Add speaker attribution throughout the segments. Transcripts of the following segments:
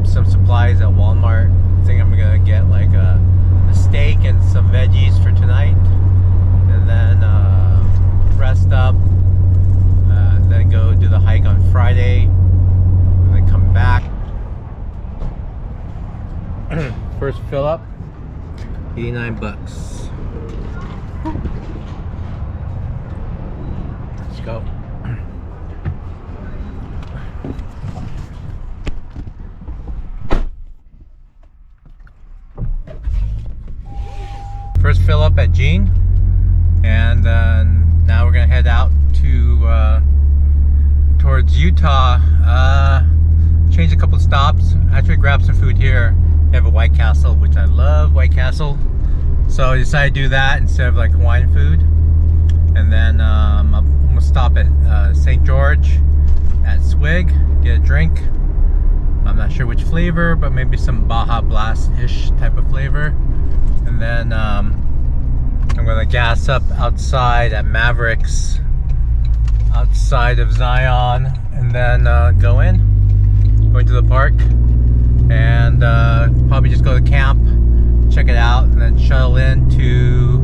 Speaker 1: some supplies at Walmart. I think I'm gonna get like a steak and some veggies for tonight, and then rest up, then go do the hike on Friday, and then come back. First fill up, $89. Let's go. First fill up at Gene, and now we're gonna head out to towards Utah. Change a couple of stops. Actually, grab some food here. They have a White Castle, which I love White Castle. So I decided to do that instead of like Hawaiian food. And then I'm gonna stop at St. George at Swig, get a drink. I'm not sure which flavor, but maybe some Baja Blast-ish type of flavor. And then I'm gonna gas up outside at Mavericks, outside of Zion, and then go into the park, and probably just go to camp, check it out, and then shuttle into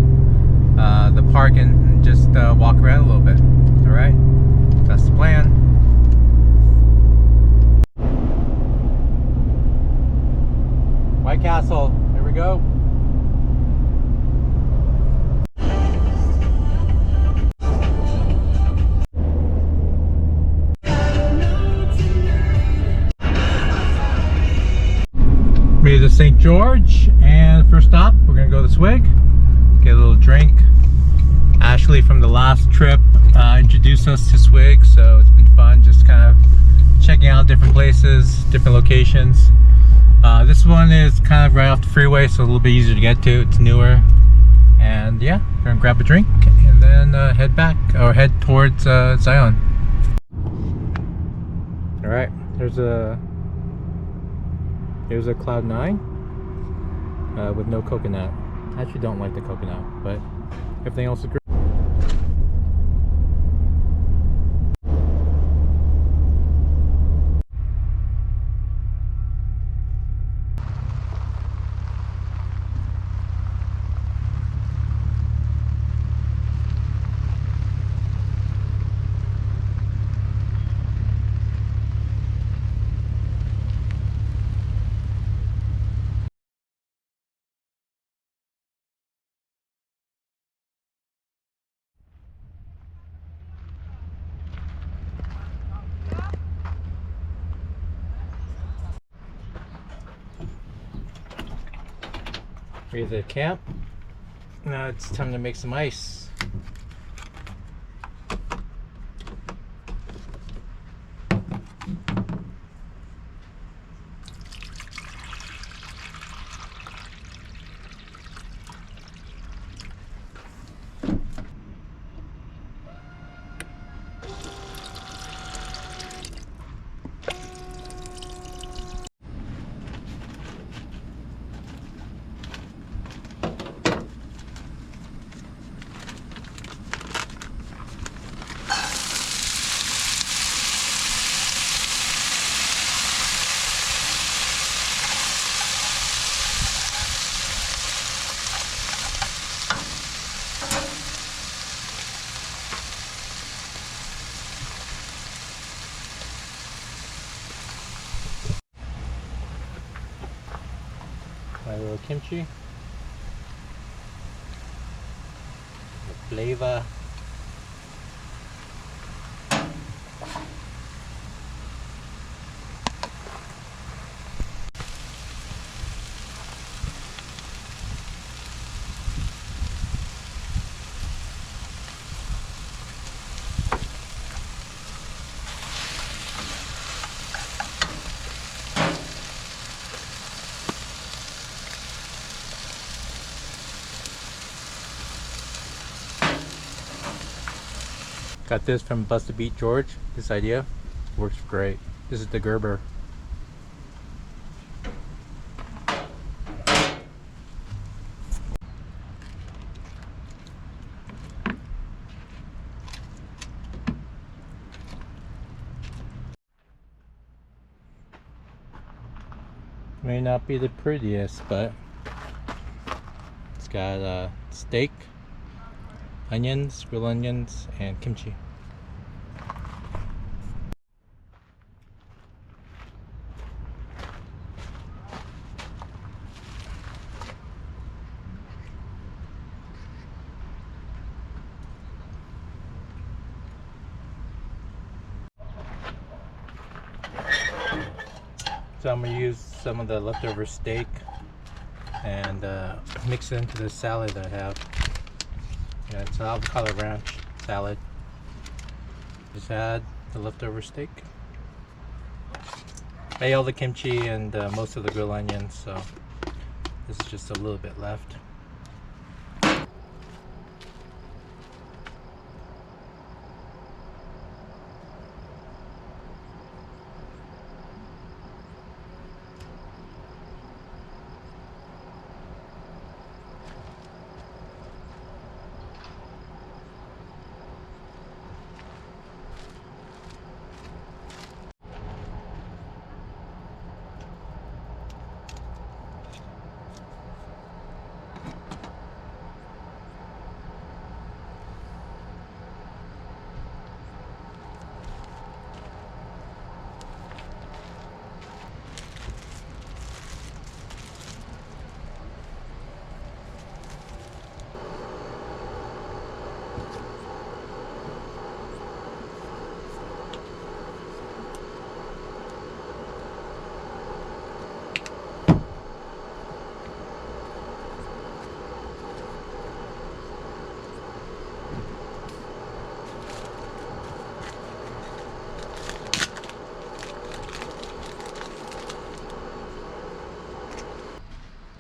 Speaker 1: the park and just walk around a little bit. All right, that's the plan. White Castle, here we go. Made it to St. George, and first stop, we're gonna go to Swig, get a little drink. Ashley from the last trip introduced us to Swig, so it's been fun just kind of checking out different places, different locations. This one is kind of right off the freeway, so a little bit easier to get to. It's newer, and yeah, we're gonna grab a drink and then head back, or head towards Zion. All right, here's a Cloud 9 with no coconut. I actually don't like the coconut, but everything else is great. We're at the camp. Now it's time to make some ice. My little kimchi, the flavor. Got this from Busted Beat George. This idea works great. This is the Gerber. May not be the prettiest, but it's got steak, onions, grilled onions, and kimchi. So I'm going to use some of the leftover steak and mix it into the salad that I have. Yeah, it's an avocado ranch salad. Just add the leftover steak. I ate all the kimchi and most of the grilled onions, so this is just a little bit left.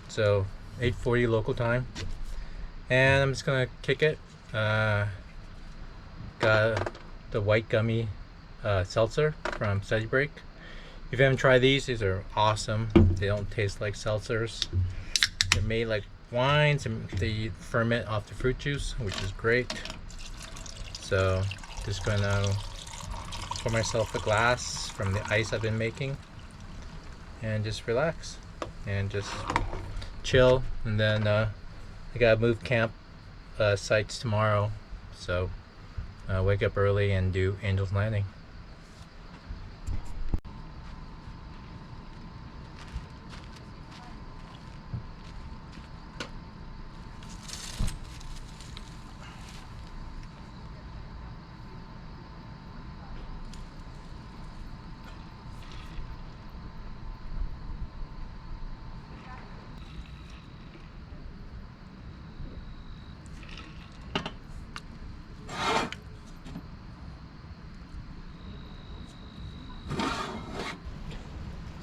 Speaker 1: So 8:40 local time, and I'm just gonna kick it. Got the white gummy seltzer from Study Break. If you haven't tried these are awesome. They don't taste like seltzers. They're made like wines, and they ferment off the fruit juice, which is great. So just gonna pour myself a glass from the ice I've been making and just relax and just chill. And then I gotta move camp sites tomorrow, so wake up early and do Angel's Landing.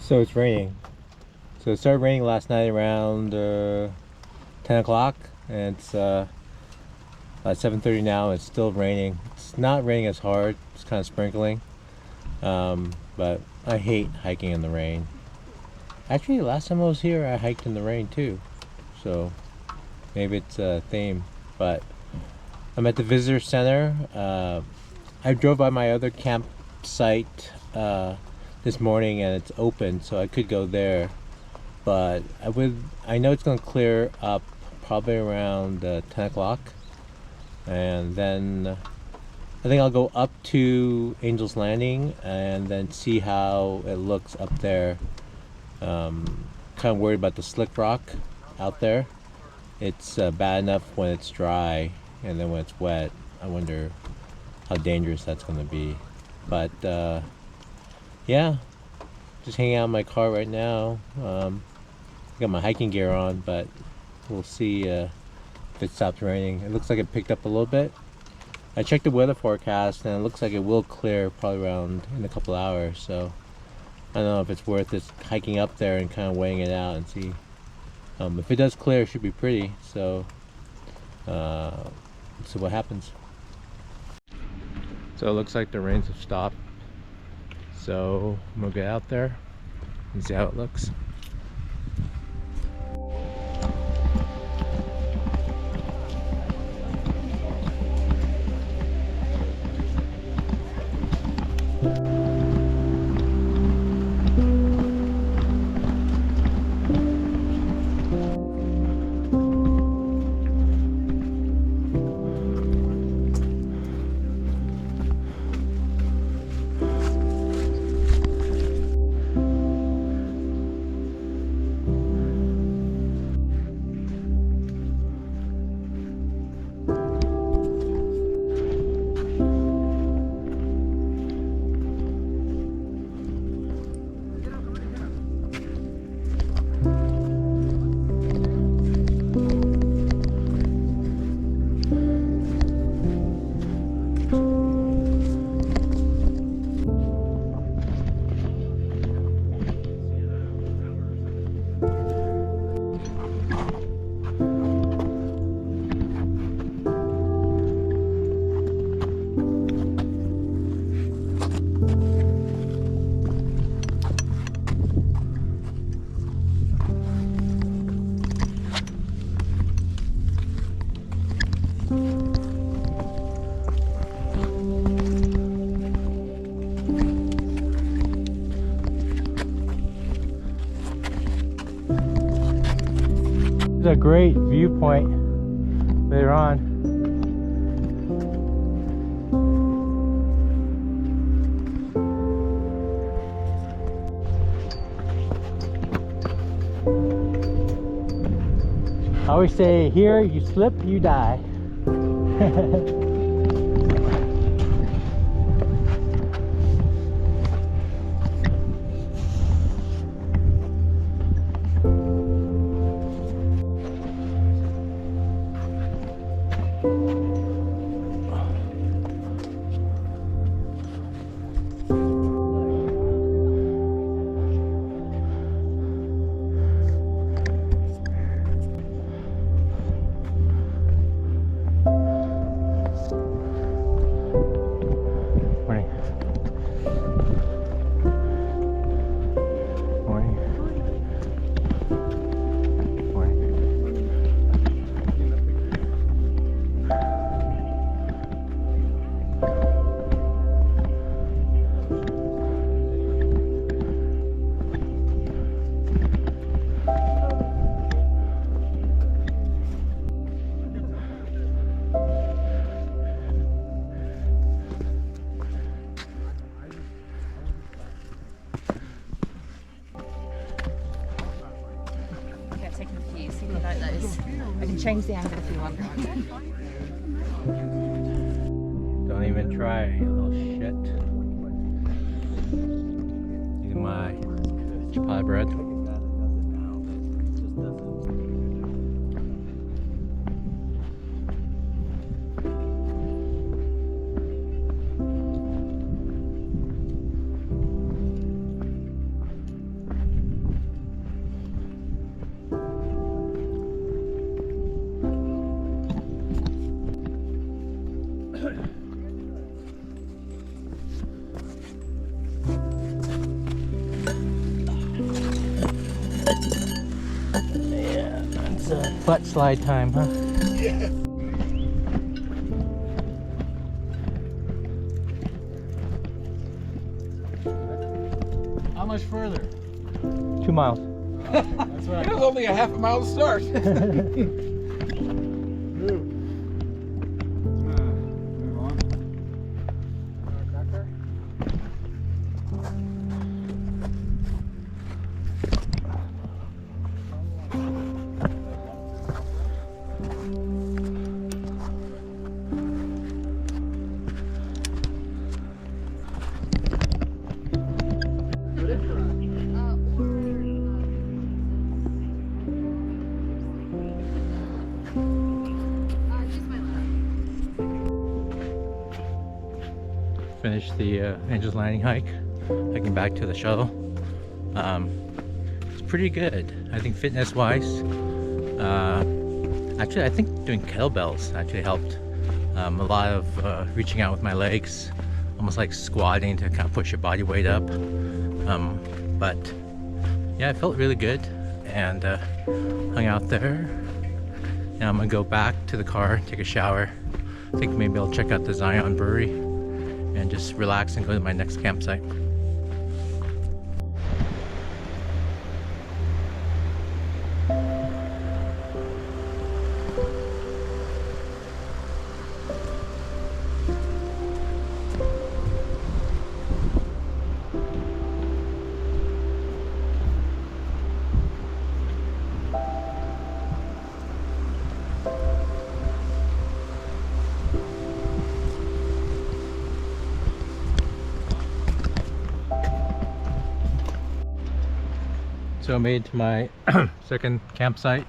Speaker 1: So it's raining. So it started raining last night around 10 o'clock, and it's 7:30 now. It's still raining. It's not raining as hard. It's kind of sprinkling. But I hate hiking in the rain. Actually, last time I was here, I hiked in the rain too. So maybe it's a theme. But I'm at the visitor center. I drove by my other campsite this morning, and it's open, so I could go there, but I know it's going to clear up probably around 10 o'clock, and then I think I'll go up to Angel's Landing and then see how it looks up there. Kind of worried about the slick rock out there. It's bad enough when it's dry, and then when it's wet, I wonder how dangerous that's going to be. But yeah, just hanging out in my car right now. Got my hiking gear on, but we'll see if it stops raining. It looks like it picked up a little bit. I checked the weather forecast, and it looks like it will clear probably around in a couple hours. So I don't know if it's worth just hiking up there and kind of weighing it out and see. If it does clear, it should be pretty. So let's see what happens. So it looks like the rains have stopped. So I'm gonna get out there and see how it looks. great viewpoint later on. I always say here, you slip, you die.
Speaker 2: I can change the angle if you want.
Speaker 1: Don't even try, you little shit. Using my ciabatta bread. Yeah, that's butt slide time, huh? Yeah.
Speaker 3: How much further?
Speaker 1: 2 miles.
Speaker 3: That's right.
Speaker 4: It was only a half a mile to start.
Speaker 1: Finished the Angel's Landing hike, hiking back to the shuttle. It's pretty good, I think, fitness wise. Actually, I think doing kettlebells actually helped. A lot of reaching out with my legs, almost like squatting to kind of push your body weight up. But yeah, it felt really good, and hung out there. Now I'm gonna go back to the car, take a shower. I think maybe I'll check out the Zion Brewery and just relax and go to my next campsite. So I made it to my second campsite.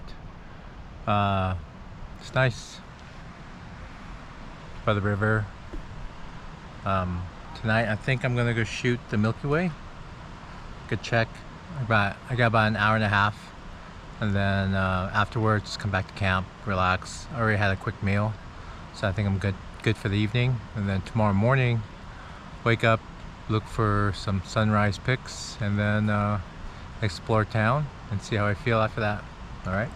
Speaker 1: It's nice by the river. Tonight I think I'm gonna go shoot the Milky Way. Good check. I got about an hour and a half, and then afterwards come back to camp, relax. I already had a quick meal, so I think I'm good for the evening. And then tomorrow morning, wake up, look for some sunrise pics, and then explore town and see how I feel after that. All right.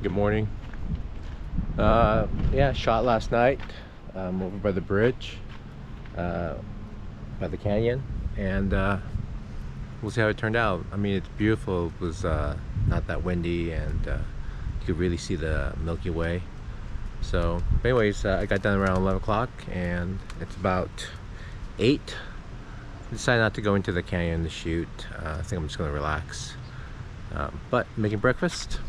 Speaker 1: Good morning. Yeah, shot last night over by the bridge. by the canyon, and we'll see how it turned out. I mean, it's beautiful. It was not that windy, and you could really see the Milky Way. So anyways, I got done around 11 o'clock, and it's about 8. I decided not to go into the canyon to shoot. I think I'm just going to relax. But making breakfast.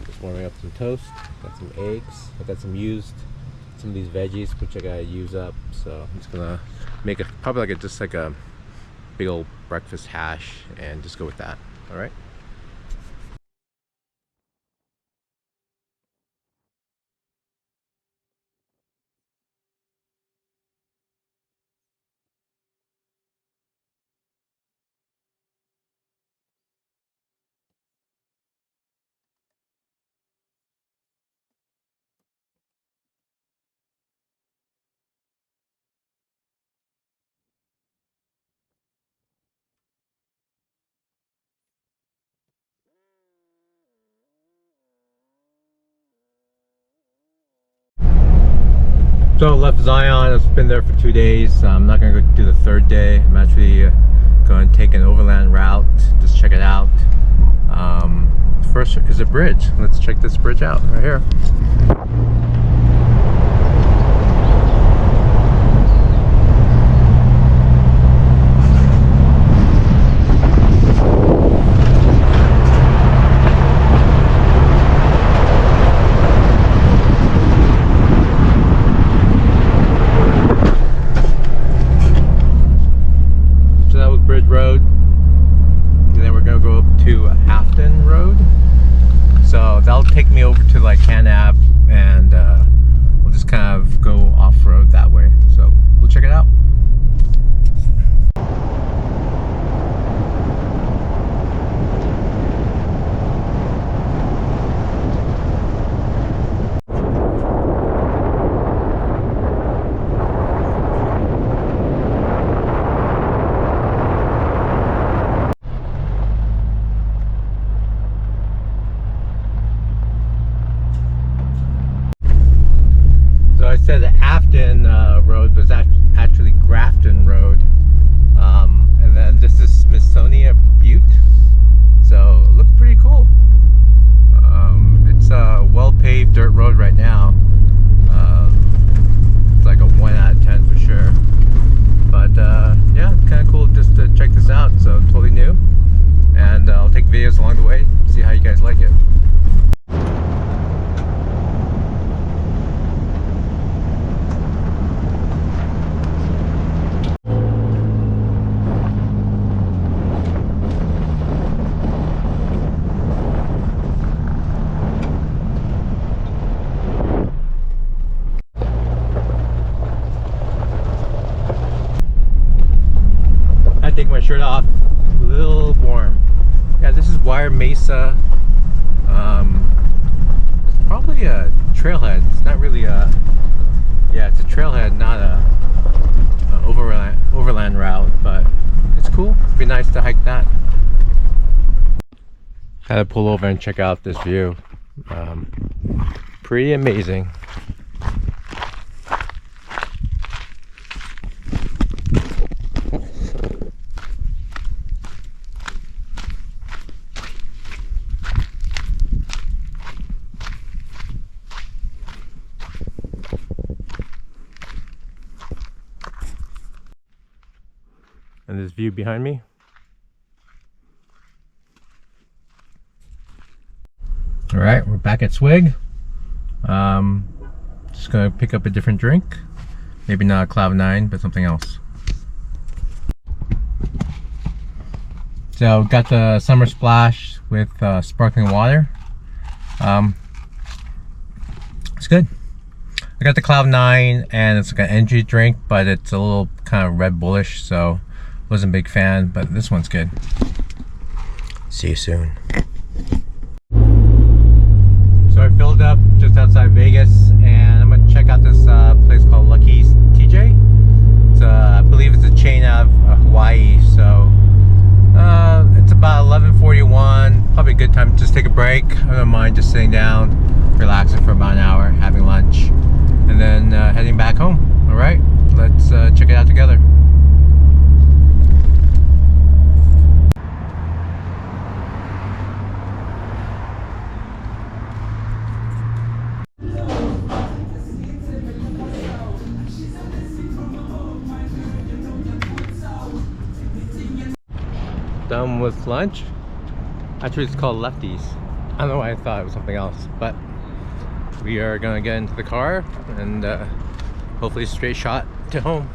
Speaker 1: Just warming up some toast. Got some eggs. I got some of these veggies, which I gotta use up. So I'm just gonna make probably just like a big old breakfast hash and just go with that. All right. So I left Zion. It's been there for 2 days. I'm not gonna go do the 3rd day. I'm actually going to take an overland route. Just check it out. First is a bridge. Let's check this bridge out right here. Road, and then we're gonna go up to Afton Road, so that'll take me over to like Canab, and we'll just kind of go off-road that way, so we'll check it out. I said the Afton Road, but it's actually Grafton Road, and then this is Smithsonian Butte, so it looks pretty cool. It's a well-paved dirt road right now. It's like a 1 out of 10 for sure, but yeah, kind of cool just to check this out. So totally new, and I'll take videos along the way, see how you guys like it. Take my shirt off, a little warm. Yeah, this is Wire Mesa. It's probably a trailhead. It's not really a, yeah, it's a trailhead, not a overland route, but it's cool. It'd be nice to hike that. Had to pull over and check out this view. Pretty amazing. And this view behind me. All right, we're back at Swig. Just gonna pick up a different drink. Maybe not a Cloud 9, but something else. So got the Summer Splash with sparkling water. It's good. I got the Cloud 9, and it's like an energy drink, but it's a little kind of Red Bullish, so wasn't a big fan, but this one's good. See you soon. So I filled up just outside Vegas, and I'm gonna check out this place called Lucky's TJ. It's I believe it's a chain out of Hawaii. So it's about 11:41. Probably a good time to just take a break. I don't mind just sitting down, relaxing for about an hour, having lunch, and then heading back home. All right, let's check it out together. done with lunch. Actually, it's called Lefties. I don't know why I thought it was something else, but we are gonna get into the car and hopefully straight shot to home.